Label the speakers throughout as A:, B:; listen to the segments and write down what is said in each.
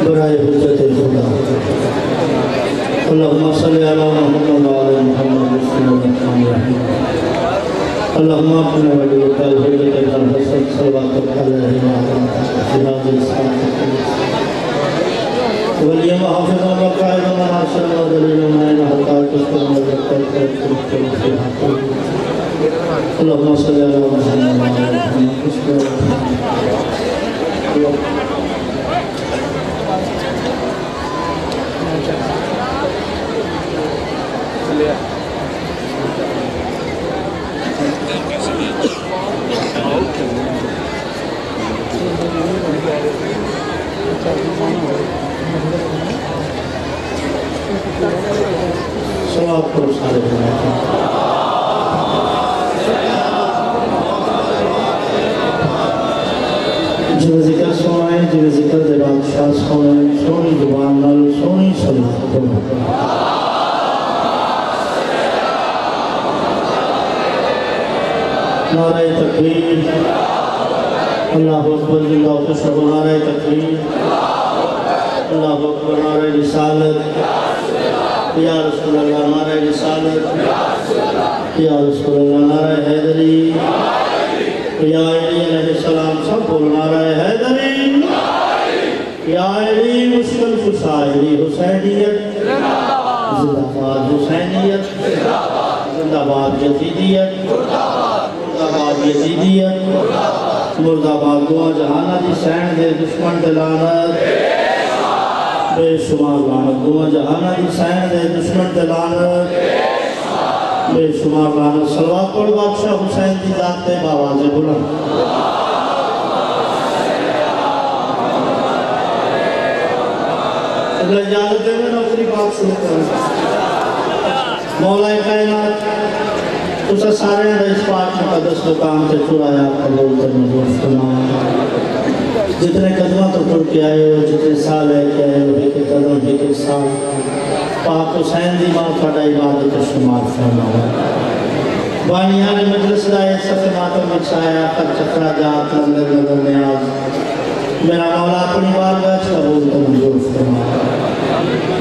A: बराए हुज्जत खुदा अल्लाहुम्मा सल्लि अला मुहम्मद व अला मुहम्मद बिस्मिल्लाहिर्रहमानिर्रहीम अल्लाहुम्मा अपना वलीकल हुज्जत अल हसन सल्लल्लाहु अलैहि व सल्लम फिराजिल साफिक वलिया हाफिज़ व कायद व नासिर व दलील मैन हत्ता तस्कन व ज़कत अल्लाहुम्मा सल्लि अला मुहम्मद व अला मुहम्मद सवाब को सारे जो जिक्र सुनाए जो जिक्र दे बादशाह सुनाए सोनी जुबान नाल सोनी सलात नारे तकबीर अल्लाहु अकबर जिंदा खुशबू नारे तकबीर अल्लाहु अकबर नारे रिसालत या रसूल अल्लाह नारे रिसालत या रसूल अल्लाह नारे हैदरी या अली अलैहिस्सलाम सब बोल नारे हैदरी या अली मुश्किल खुशाई हुसैनियत जिंदाबाद हुसैनियत जिंदाबाद यजीदियत मुर्दाबाद यजीदियत मुर्दाबाद दुआ जहाना दी सैन दे दुश्मन दे लानत बेशुमार लानत दुआ जहाना दी सैन दे दुश्मन दे लानत बेशुमार लानत सलवात पढ़ बादशाह हुसैन दी जात पे आवाज़ बुलंद अगला इजाज़त दे मैं अपनी बात शुरू करूं मौला कायनात उस सारे इस पाक मुक़द्दस मुकाम से चुराया कबूल कर मंजूर फरमाए जितने कदमों तो टुट के आए हो जितने साल है के आए हो एक कदम एक साल पाक हुसैन दी मां थोड़ा इबादत शुमार फरमाए वानिया ने मजलिस लाए सफ़े मातम बिछाया कर चक्रा जात अंदर नजर नियाज मेरा मौला अपनी बारगाह से कबूल कर मंजूर फरमाए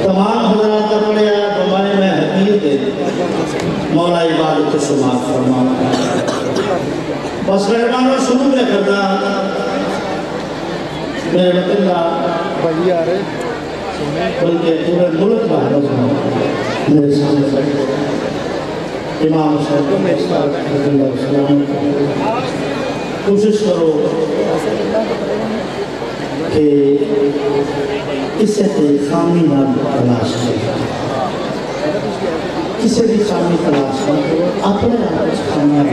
A: तमाम हज़रात का पढ़े बमाने में हकीर दे मौला इबादत शुमार फरमाए बस मेहरबान शुरू में करता मेरे वतन का बढ़िया रे बल्कि पूरे मुल्क बाहर मेरे सामने इमाम साहब कोशिश करो कि किसी से खामी ना तलाश करो किसी भी खामी तलाश करो अपने आप खामियां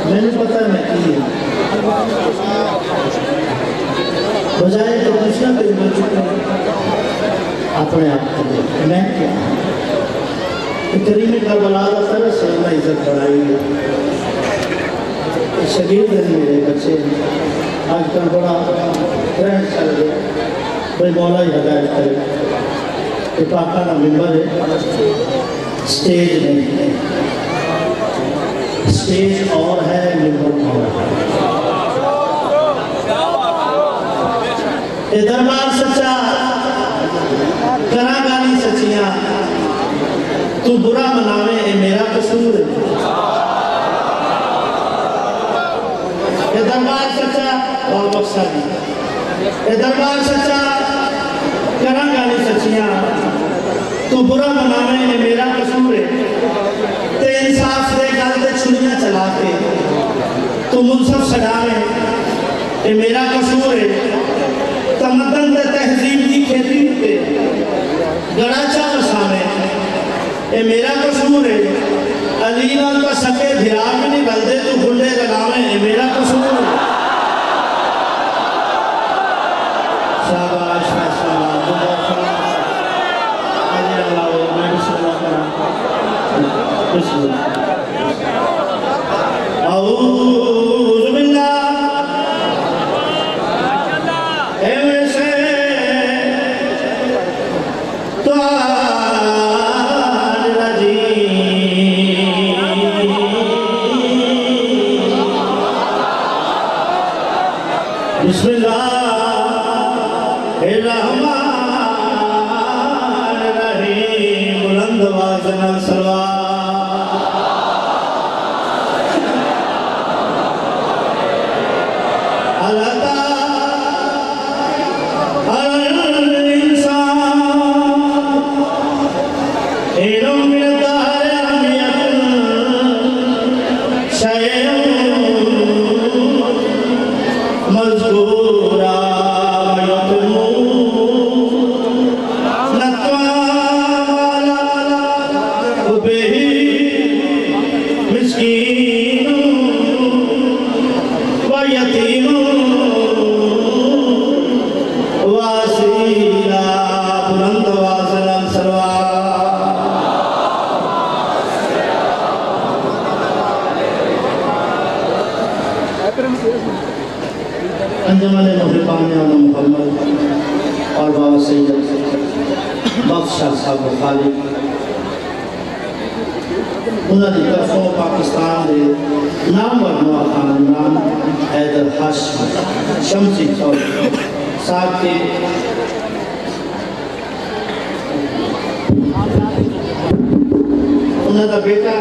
A: मैंने पता है मैं की बजाय तो दूसरा कहीं बोल चुके अपने आप को मैं क्या करीम करबला का तरस है मैं इज्जत बढ़ाई शबीर दिन मेरे बच्चे आजकल बड़ा ट्रेंड चल गया भाई मौला ही हदायत करे कि पाका का मेंबर है स्टेज नहीं स्टेज और है मेंबर और है दरबार सच्चा करा गाली सचिया तू बुरा मनावे ए मेरा कसूर है दरबार सच्चा और बख्शा दी दरबार सच्चा करा गाली सचिया तू बुरा मनावे ए मेरा कसूर है ते इंसाफ दे गल ते छुरियां चला के तू मुनसफ छड़ावे ए मेरा कसूर है तमद्दन ते तहजीब की खेती पे गड़ाचा बसावे ए मेरा कसूर है अलीना का सके धिरा में नहीं बलदे तू गुंडे लगावे ए मेरा कसूर है शाबाश शाबाश अली अल्लाह मैं बिस्मिल्लाह करा बिस्मिल्लाह औज़ु बिल्लाह बिस्मिल्लाह हे रहमान रहीम बुलंद वाज़न सलवा अंजमन मुहरिबान मोहम्मद और बाबा सैयद बख्शा साहब खालिद उन्होंने तरफों पाकिस्तान के नामवर नवा खानदान हैदर हाशिम शमसी साहब के उन्होंने बेटा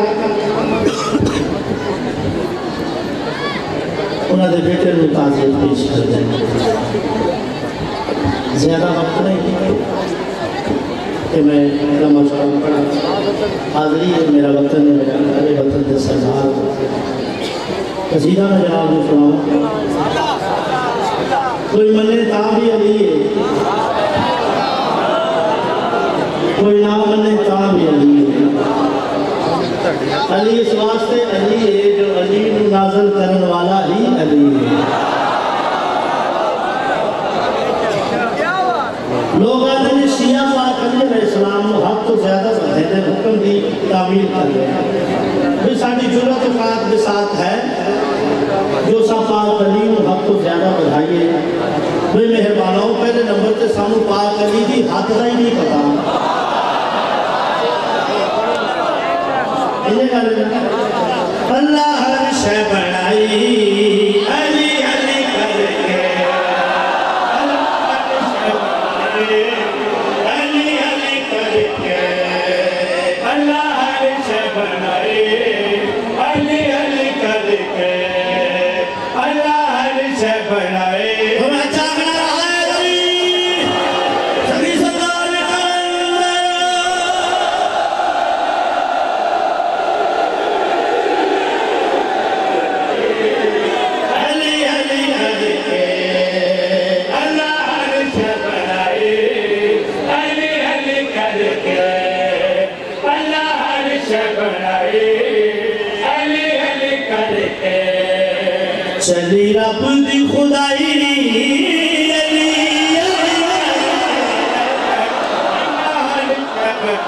A: उन्होंने बेटे को ताज़ियत पेश कर दें। ज़्यादा वक्त नहीं कि मैं लम्हा चौड़ा पड़ा हाज़री है मेरा वतन है मेरा अरे वतन के सरदार कसीदा में जवाब में सुनाऊँ कोई मने ता भी अली है कोई ना मने ता भी अली है अली इस वास्ते अली है जो अली को नाज़िल करने वाला ही अली है। लोग आते हैं शिया पाक अली अलैहिस्सलाम को हक तो ज़्यादा बढ़े थे हुक्म की तामील कर रहे हैं भी साड़ी जुर्रत पाक के साथ है जो सब पाक अली को हक तो ज़्यादा बढ़ाइए भाई मेहरबानों पहले नंबर से सानू पाक अली की हक का ही नहीं पता अल्लाह हर शय बनाई अली अली करके अली अली करके अल्लाह हर शय बनाई अली अली करके अल्लाह हर शय बनाई चली रब दी खुदाई अली अली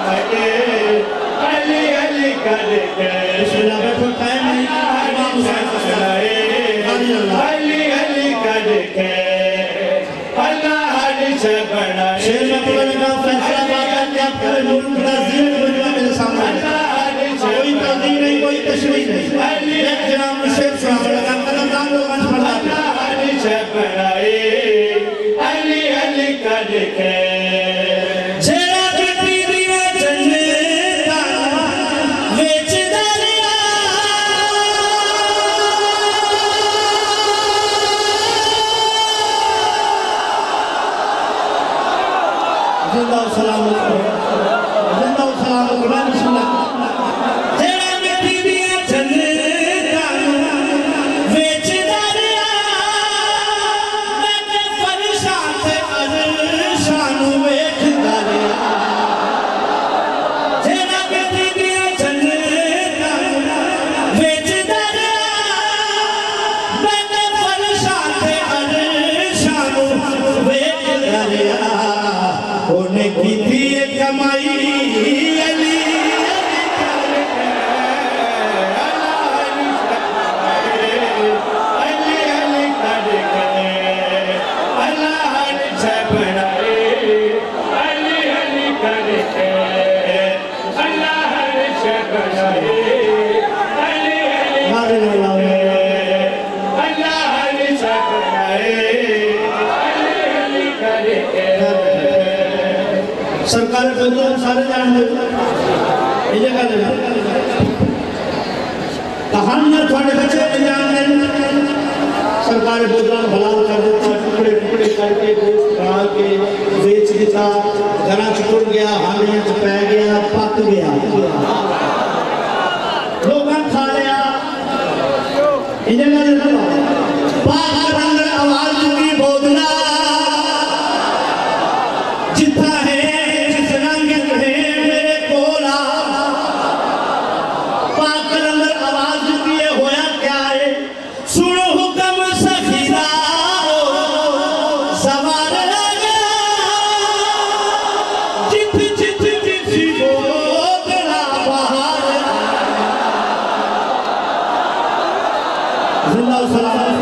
A: करके अली अली करके अल्लाह हर शय बनाए शेर मतलब का फैसला बात क्या करे मुल्क का ज़िक्र मेरे सामने कोई तस्दीक नहीं कोई तशरीह नहीं एक जनाब शेर साहब लगा कलमदान लोग अल्लाह हर शय बनाए अली अली करके जिंदा सलामत बिस्मिल्लाह तेरा बेटी दिया चंदा वेच दरिया मैं फरिश्ता ते अरशान वेख दरिया तेरा बेटी दिया चंदा वेच दरिया मैं फरिश्ता ते अरशान वेख दरिया की थी कमाई अली सरकार प्रोग्राम सारे जानते ये जगह कहानियां थोड़े बच्चे जानते सरकार प्रोग्राम हलाल कर देता टुकड़े टुकड़े करके गोश्त बना के बेच देता घर चुट गया हाने च पै गया पक गया लोग खा लिया ये जगह पाक अंदर आवाज की बोदना जिथा है जिस रंग है मेरे कोला पाक अंदर आवाज की होया क्या है सुनो हुक्म सखीरा सवार लगा जित जित जित बोदना बाहर जिंदा सलाम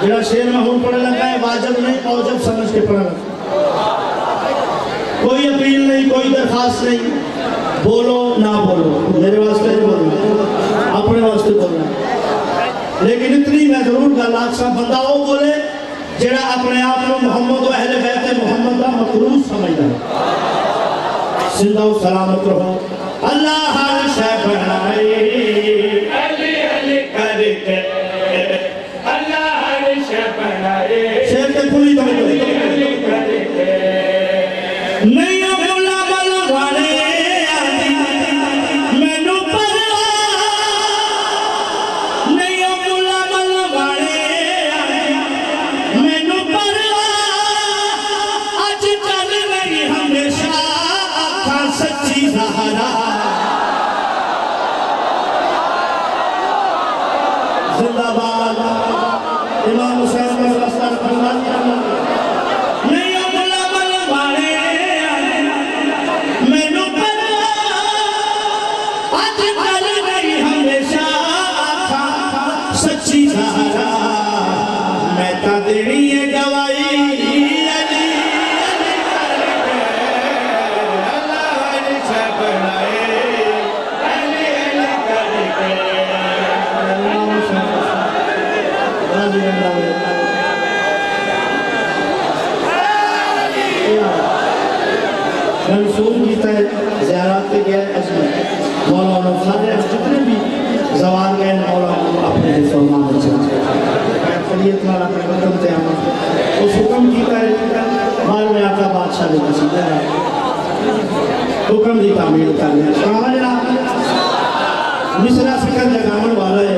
A: जरा शेर में हूं पढ़ने लगा है वाजिब नहीं औजब समझ के पढ़ना कोई अपील नहीं कोई दरखास्त नहीं बोलो ना बोलो मेरे वास्ते नहीं बोलना अपने वास्ते बोलना लेकिन इतनी मैं जरूर गल आखसा बंदा वो बोले जरा अपने आप को मोहम्मद व अहले बैत मोहम्मद का मकरूज समझदा जिंदा सलामत रहो अल्लाह हर शय बनाए अली अली करके शेर के खुली तो नहीं बोला बल वाले मैनू पर नहीं बोला बल वाले मैनू पर अज चल रही हमेशा आखा सच्ची सहारा जिंदाबाद इमाम हुसैन का रास्ता नहीं बोला बल वाले मैनू पर आज चल रही हमेशा आखा सच्ची सहारा मैं ता देनी है गवाही अली अल्लाह ने सब बनाए अली अली करके मंसूर कीता है ज़ियारत पे गया अजमेर मौलाना सारे जितने भी जवान गए मौला अपने फरमान खलीत वाला हुक्म थे उस हुक्म कीता है माल में आका बादशाह ने कसीदा है हुक्म दी तामील करने सुनावा मिसरा फिकर जगावन वाला है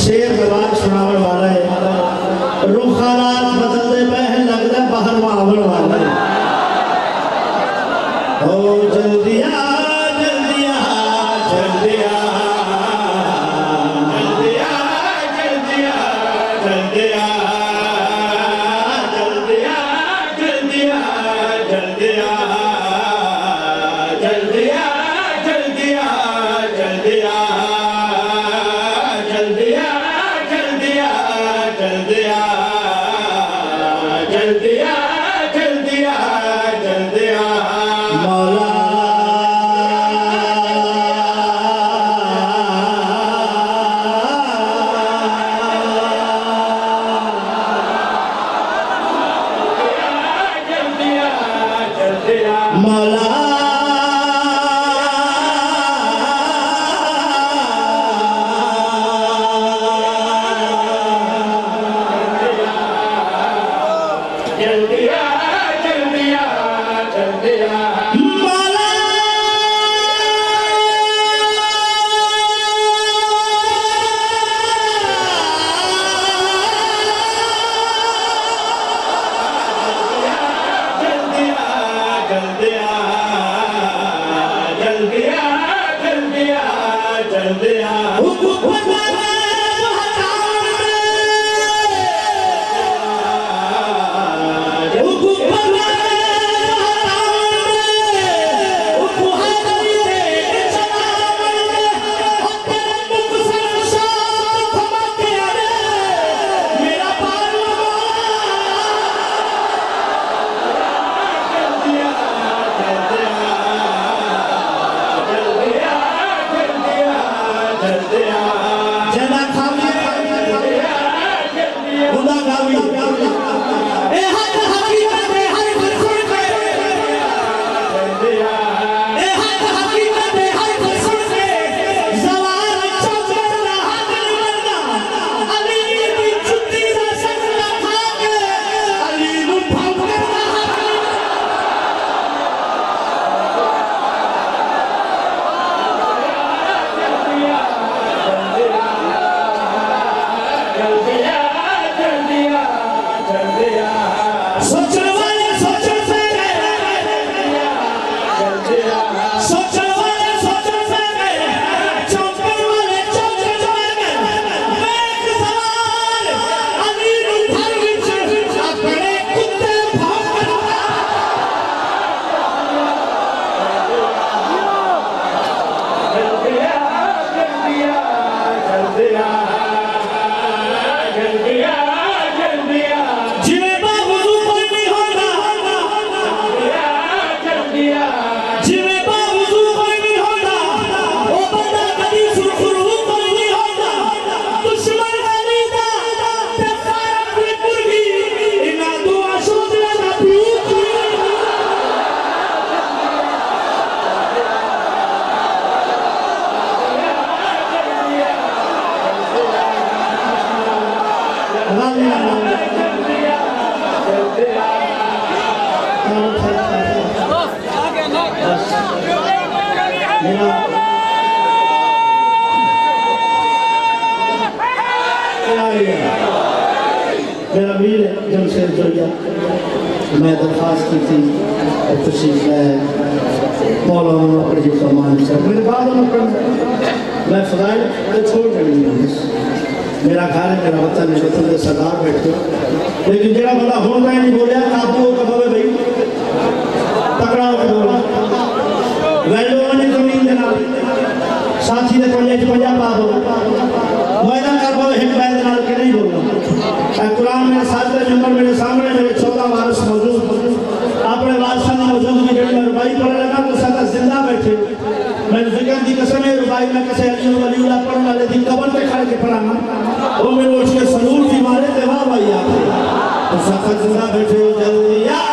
A: शेर जवान सुनावन वाला है रुखारात बदलते पे हैं लगता बाहर मावन वाला है ओ जल्दी आ जल्दी आ जल्दी आ जल्दी आ जल्दी आ जल्दी आ जल्दी आ जल्दी आ जल्दी आ जल्दी आ जल्दी आ जल्दी आ जल्दी आ जल्दी आ जल्दी आ जल्दी आ जल्दी आ जल्दी आ मौला जल्दी आ जल्दी मेरा वीर जमशेद जोया मैं दरख्वास्त की थी तशरीफ लाए मौलाना नौकर जी फरमान सर मेरे बाद मैं फजाइल छोड़ रही हूँ मेरा घर है मेरा वतन है वतन के सरदार बैठे लेकिन जरा बंदा हूँ मैं नहीं बोलिया काबू हो कब भाई तकड़ा होकर बोला वैल्यू ने जमीन देना साथी ने पंजे पा दो मैदान कर पाओ हिंद बैद नाल के नहीं बोलना कुरान में 7 नंबर मेरे सामने मेरे 14 वारिस मौजूद अपने वारसा ने मौजूद की जड़ी में रुबाई पढ़ने लगा तो सादा जिंदा बैठे मैंने जिक्र दी कसम है रुबाई में कैसे अली वलीउल्लाह पढ़ने वाले दिन कब्र पे खड़े के पढ़ाना वो मेरे उसके सलूट भी मारे थे वाह भाई आप तो सादा जिंदा बैठे हो जल्दी आ